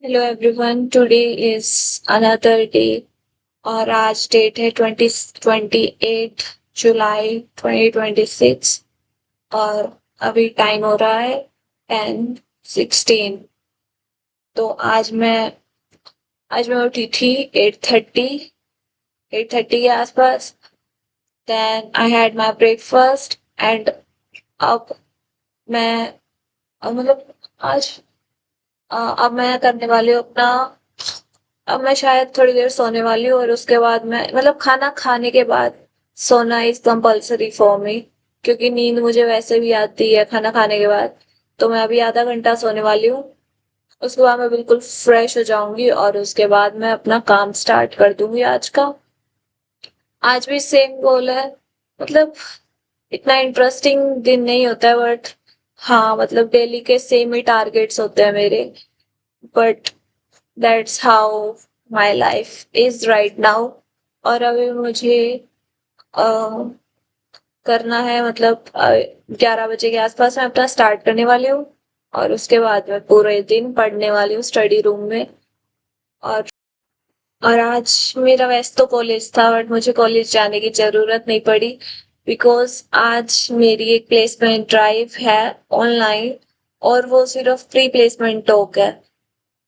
Hello everyone, today is another day और आज date है 28 जुलाई 2026 और अभी टाइम हो रहा है 10:16। तो आज मैं उठी थी 8:30 के आसपास। Then I had my breakfast and अब मैं मतलब आज अब मैं करने वाली हूँ अपना। अब मैं शायद थोड़ी देर सोने वाली हूँ और उसके बाद मैं मतलब खाना खाने के बाद सोना इज कंपल्सरी फॉर मी, क्योंकि नींद मुझे वैसे भी आती है खाना खाने के बाद। तो मैं अभी आधा घंटा सोने वाली हूँ। उसके बाद मैं बिल्कुल फ्रेश हो जाऊंगी और उसके बाद मैं अपना काम स्टार्ट कर दूंगी आज का। आज भी सेम गोल है। मतलब इतना इंटरेस्टिंग दिन नहीं होता है, बट हाँ मतलब डेली के सेम ही टारगेट्स होते हैं मेरे। But that's how my life is right now. और अभी मुझे अ, करना है मतलब 11 बजे के आसपास मैं अपना स्टार्ट करने वाली हूँ और उसके बाद मैं पूरे दिन पढ़ने वाली हूँ स्टडी रूम में। और और आज मेरा वैसे तो कॉलेज था, बट मुझे कॉलेज जाने की जरूरत नहीं पड़ी बिकॉज आज मेरी एक प्लेसमेंट ड्राइव है ऑनलाइन और वो सिर्फ प्री प्लेसमेंट टॉक है।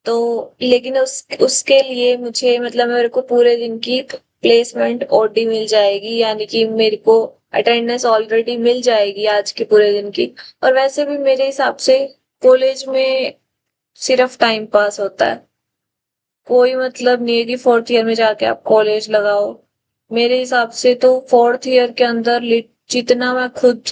तो लेकिन उसके लिए मुझे मतलब मेरे को पूरे दिन की प्लेसमेंट ओडी मिल जाएगी, यानी कि मेरे को अटेंडेंस ऑलरेडी मिल जाएगी आज के पूरे दिन की। और वैसे भी मेरे हिसाब से कॉलेज में सिर्फ टाइम पास होता है। कोई मतलब नहीं है कि फोर्थ ईयर में जाके आप कॉलेज लगाओ। मेरे हिसाब से तो फोर्थ ईयर के अंदर जितना मैं खुद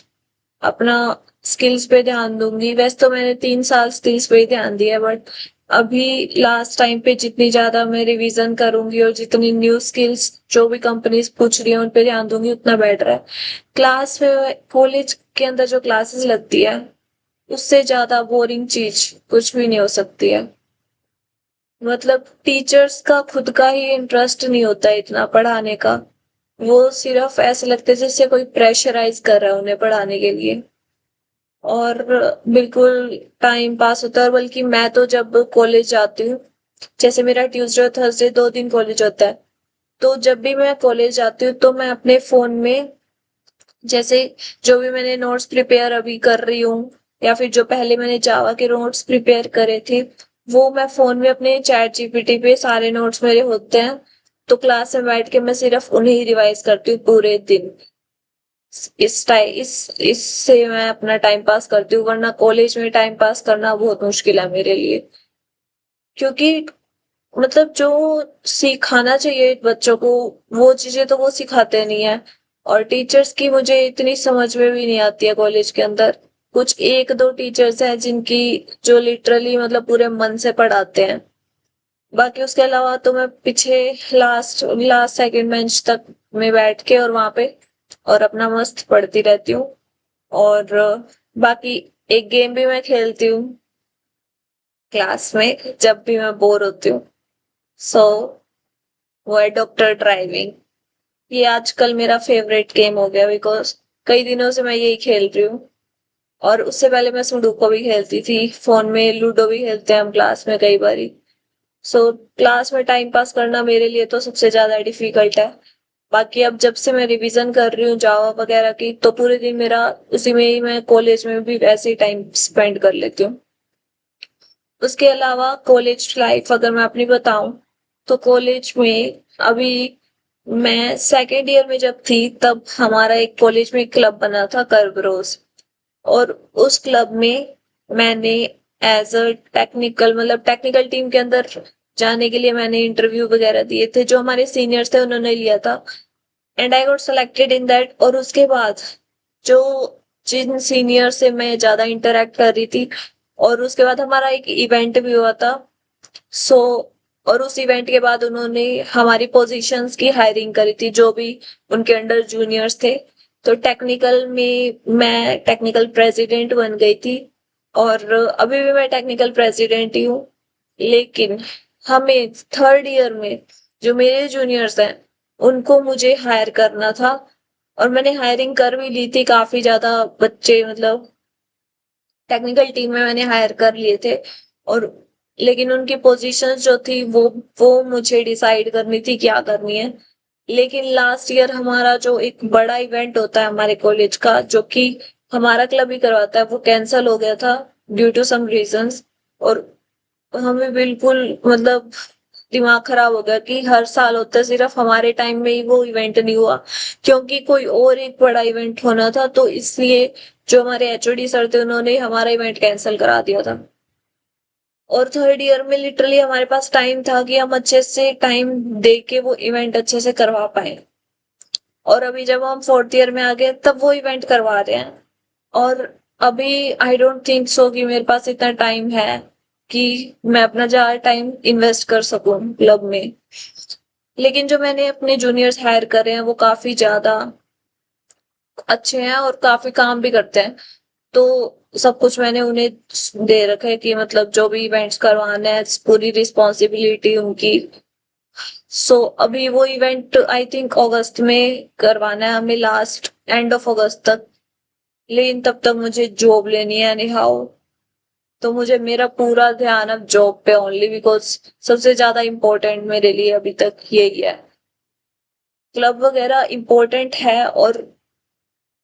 अपना स्किल्स पे ध्यान दूंगी, वैसे तो मैंने 3 साल स्किल्स पे ही ध्यान दिया, बट अभी लास्ट टाइम पे जितनी ज्यादा मैं रिवीजन करूंगी और जितनी न्यू स्किल्स जो भी कंपनीज पूछ रही है उन पे ध्यान दूंगी उतना बेटर है। क्लास में कॉलेज के अंदर जो क्लासेस लगती है उससे ज्यादा बोरिंग चीज कुछ भी नहीं हो सकती है। मतलब टीचर्स का खुद का ही इंटरेस्ट नहीं होता है इतना पढ़ाने का। वो सिर्फ ऐसे लगते हैं जैसे कोई प्रेशराइज कर रहा है उन्हें पढ़ाने के लिए। और बिल्कुल टाइम पास होता है। बल्कि मैं तो जब कॉलेज जाती हूँ, जैसे मेरा ट्यूसडे और थर्सडे 2 दिन कॉलेज होता है, तो जब भी मैं कॉलेज जाती हूँ तो मैं अपने फोन में जैसे जो भी मैंने नोट्स प्रिपेयर अभी कर रही हूँ या फिर जो पहले मैंने जावा के नोट्स प्रिपेयर करे थे वो मैं फोन में अपने चैट जीपीटी पे सारे नोट्स मेरे होते हैं। तो क्लास में बैठ के मैं सिर्फ उन्हें ही रिवाइज करती हूँ पूरे दिन। इससे मैं अपना टाइम पास करती हूँ, वरना कॉलेज में टाइम पास करना बहुत मुश्किल है मेरे लिए। क्योंकि मतलब जो सिखाना चाहिए बच्चों को वो चीजें तो वो सिखाते नहीं है। और टीचर्स की मुझे इतनी समझ में भी नहीं आती है कॉलेज के अंदर। कुछ एक दो टीचर्स हैं जिनकी जो लिटरली मतलब पूरे मन से पढ़ाते हैं। बाकी उसके अलावा तो मैं पीछे लास्ट लास्ट सेकंड बेंच तक में बैठ के और वहां पे और अपना मस्त पढ़ती रहती हूँ। और बाकी एक गेम भी मैं खेलती हूँ क्लास में जब भी मैं बोर होती हूँ। सो वो है डॉक्टर ड्राइविंग। ये आजकल मेरा फेवरेट गेम हो गया बिकॉज कई दिनों से मैं यही खेल रही हूँ। और उससे पहले मैं सुडोकू भी खेलती थी, फोन में लूडो भी खेलते हैं हम क्लास में कई बारी। सो क्लास में टाइम पास करना मेरे लिए तो सबसे ज्यादा डिफिकल्ट है। बाकी अब जब से मैं रिवीजन कर रही हूँ जावा वगैरह की तो पूरे दिन मेरा उसी में ही, मैं कॉलेज में भी वैसे ही टाइम स्पेंड कर लेती हूँ। उसके अलावा कॉलेज लाइफ अगर मैं अपनी बताऊं तो कॉलेज में अभी मैं सेकेंड ईयर में जब थी तब हमारा एक कॉलेज में क्लब बना था कर्बरोज। और उस क्लब में मैंने एज अ टेक्निकल मतलब टेक्निकल टीम के अंदर जाने के लिए मैंने इंटरव्यू वगैरह दिए थे, जो हमारे सीनियर्स थे उन्होंने लिया था। And I got selected in that. और उसके बाद जो जिन सीनियर से मैं ज्यादा इंटरेक्ट कर रही थी और उसके बाद हमारा एक इवेंट भी हुआ था। सो और उस इवेंट के बाद उन्होंने हमारी पोजीशंस की हायरिंग करी थी, जो भी उनके अंडर जूनियर्स थे। तो टेक्निकल में मैं टेक्निकल प्रेसिडेंट बन गई थी और अभी भी मैं टेक्निकल प्रेसिडेंट ही हूँ। लेकिन हमें थर्ड ईयर में जो मेरे जूनियर्स हैं उनको मुझे हायर करना था। और मैंने हायरिंग कर भी ली थी, काफी ज्यादा बच्चे मतलब टेक्निकल टीम में मैंने हायर कर लिए थे। और लेकिन उनकी पोजीशंस जो थी वो मुझे डिसाइड करनी थी क्या करनी है। लेकिन लास्ट ईयर हमारा जो एक बड़ा इवेंट होता है हमारे कॉलेज का, जो कि हमारा क्लब ही करवाता है, वो कैंसिल हो गया था ड्यू टू सम रीजंस। और हमें बिल्कुल मतलब दिमाग खराब हो गया कि हर साल होता है, सिर्फ हमारे टाइम में ही वो इवेंट नहीं हुआ, क्योंकि कोई और एक बड़ा इवेंट होना था, तो इसलिए जो हमारे एचओडी सर थे उन्होंने हमारा इवेंट कैंसिल करा दिया था। और थर्ड ईयर में लिटरली हमारे पास टाइम था कि हम अच्छे से टाइम दे के वो इवेंट अच्छे से करवा पाए। और अभी जब हम फोर्थ ईयर में आ गए तब वो इवेंट करवा रहे हैं। और अभी आई डोंट थिंक सो कि मेरे पास इतना टाइम है कि मैं अपना ज्यादा टाइम इन्वेस्ट कर सकूं क्लब में। लेकिन जो मैंने अपने जूनियर्स हायर करे हैं वो काफी ज्यादा अच्छे हैं और काफी काम भी करते हैं। तो सब कुछ मैंने उन्हें दे रखा है कि मतलब जो भी इवेंट्स करवाना है पूरी रिस्पॉन्सिबिलिटी उनकी। सो अभी वो इवेंट आई थिंक अगस्त में करवाना है हमें, लास्ट एंड ऑफ अगस्त तक। लेकिन तब तक मुझे जॉब लेनी है एनी हाउ। तो मुझे मेरा पूरा ध्यान अब जॉब पे ओनली, बिकॉज सबसे ज्यादा इम्पोर्टेंट मेरे लिए अभी तक यही है। क्लब वगैरह इम्पोर्टेंट है, और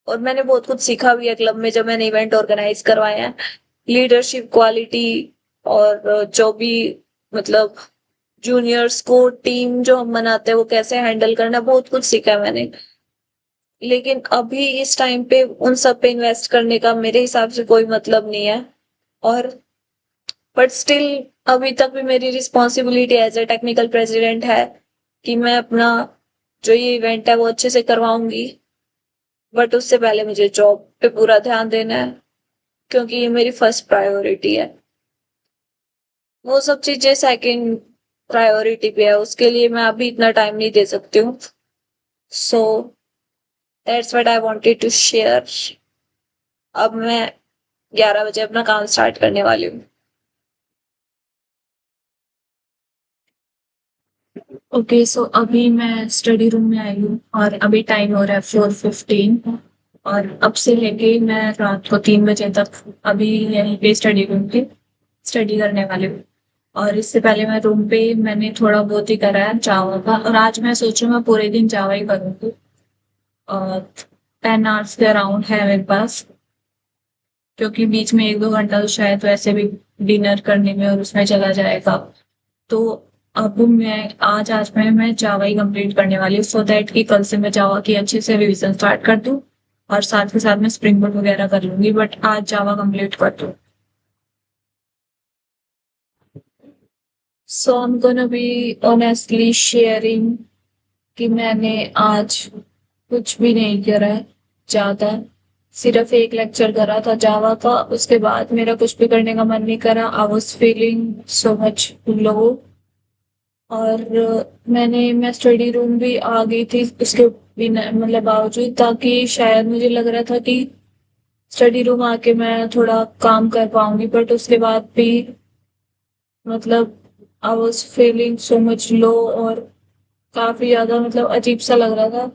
मैंने बहुत कुछ सीखा भी है क्लब में जब मैंने इवेंट ऑर्गेनाइज करवाए हैं। लीडरशिप क्वालिटी, और जो भी मतलब जूनियर्स को टीम जो हम बनाते हैं वो कैसे हैंडल करना, बहुत कुछ सीखा है मैंने। लेकिन अभी इस टाइम पे उन सब पे इन्वेस्ट करने का मेरे हिसाब से कोई मतलब नहीं है। और बट स्टिल अभी तक भी मेरी responsibility as a technical president है कि मैं अपना जो ये इवेंट है वो अच्छे से करवाऊंगी। बट उससे पहले मुझे जॉब पे पूरा ध्यान देना है, क्योंकि ये मेरी फर्स्ट प्रायोरिटी है। वो सब चीजें सेकंड प्रायोरिटी पे है, उसके लिए मैं अभी इतना टाइम नहीं दे सकती हूँ। So that's what I wanted to share. अब मैं 11 बजे अपना काम स्टार्ट करने वाली हूँ। ओके, सो अभी मैं स्टडी रूम में आई हूँ और अभी टाइम हो रहा है 4:15। और अब से लेके मैं रात को 3 बजे तक अभी यहीं पे स्टडी रूम पे स्टडी करने वाली हूँ। और इससे पहले मैं रूम पे मैंने थोड़ा बहुत ही करा है जावा का, और आज मैं सोच रही हूँ मैं पूरे दिन जावा ही करूँगी। और 10 आवर्स के अराउंड है मेरे पास, क्योंकि बीच में 1-2 घंटा तो शायद वैसे भी डिनर करने में और उसमें चला जाएगा। तो अब मैं जावा ही कंप्लीट करने वाली हूँ, सो दैट कि कल से मैं जावा की अच्छे से रिवीजन स्टार्ट कर दूँ। और साथ के साथ मैं स्प्रिंग बोर्ड वगैरह कर लूंगी, बट आज जावा कंप्लीट कर दूँ। So I am gonna be honestly sharing कि मैंने आज कुछ भी नहीं करा है ज्यादा। सिर्फ एक लेक्चर करा था जावा का, उसके बाद मेरा कुछ भी करने का मन नहीं करा। I was feeling so much low. और मैं स्टडी रूम भी आ गई थी उसके बिना मतलब बावजूद, ताकि शायद मुझे लग रहा था कि स्टडी रूम आके मैं थोड़ा काम कर पाऊंगी, बट उसके बाद भी मतलब I was feeling so much low. और काफी ज्यादा मतलब अजीब सा लग रहा था,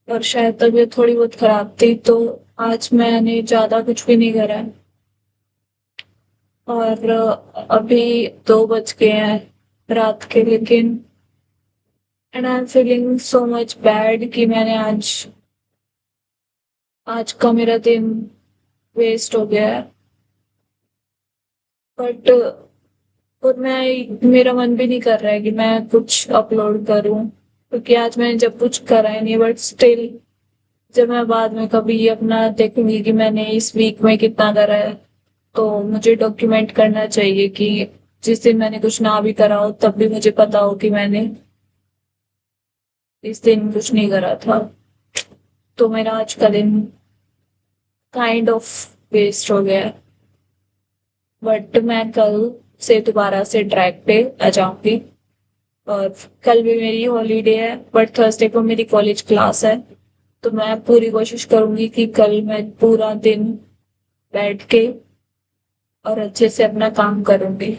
और शायद तबीयत थोड़ी बहुत खराब थी, तो आज मैंने ज्यादा कुछ भी नहीं करा है। और अभी 2 बज गए हैं रात के, लेकिन and I am feeling so much bad कि मैंने आज आज का मेरा दिन वेस्ट हो गया है। बट और मेरा मन भी नहीं कर रहा है कि मैं कुछ अपलोड करूं, क्योंकि आज मैंने जब कुछ करा ही नहीं। बट स्टिल जब मैं बाद में कभी अपना देखूंगी कि मैंने इस वीक में कितना करा है, तो मुझे डॉक्यूमेंट करना चाहिए कि जिस दिन मैंने कुछ ना भी करा हो तब भी मुझे पता हो कि मैंने इस दिन कुछ नहीं करा था। तो मेरा आज का दिन काइंड ऑफ वेस्ट हो गया। बट मैं कल से दोबारा से ट्रैक पे आ जाऊंगी। और कल भी मेरी हॉलीडे है, बट थर्सडे को मेरी कॉलेज क्लास है। तो मैं पूरी कोशिश करूंगी कि कल मैं पूरा दिन बैठ के और अच्छे से अपना काम करूंगी।